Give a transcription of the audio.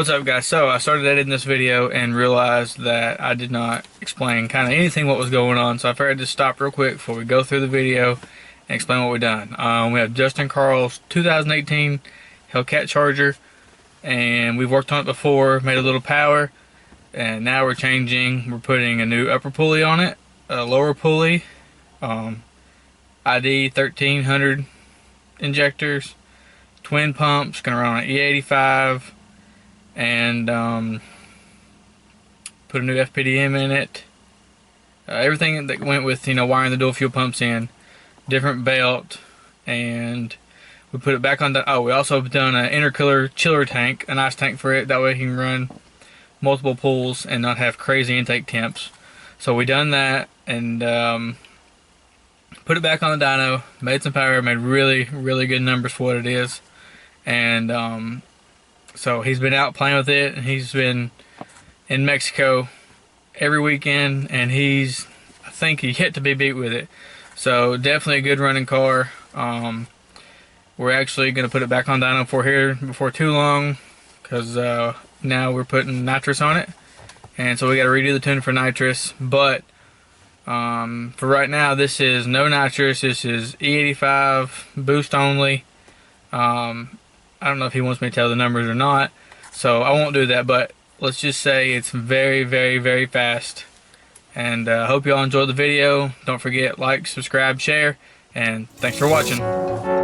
What's up, guys? So I started editing this video and realized that I did not explain kind of anything what was going on, so I figured I'd just stop real quick before we go through the video and explain what we've done. We have Justin Carl's 2018 Hellcat Charger, and we've worked on it before, made a little power, and now we're putting a new upper pulley on it, a lower pulley, ID 1300 injectors, twin pumps, gonna run on an E85, and put a new FPDM in it. Everything that went with, wiring the dual fuel pumps in, different belt, and we put it back on the. Oh, we also have done an intercooler chiller tank, a nice tank for it. That way it can run multiple pulls and not have crazy intake temps. So we done that and put it back on the dyno, made some power, made really good numbers for what it is, and so he's been out playing with it, and he's been in Mexico every weekend, and I think he's yet to be beat with it. So definitely a good running car. We're actually going to put it back on dyno before too long, because now we're putting nitrous on it, and so we got to redo the tune for nitrous. But for right now, this is no nitrous. This is E85 boost only. I don't know if he wants me to tell the numbers or not, so I won't do that, but let's just say it's very fast. And I hope you all enjoyed the video. Don't forget, like, subscribe, share, and thanks for watching.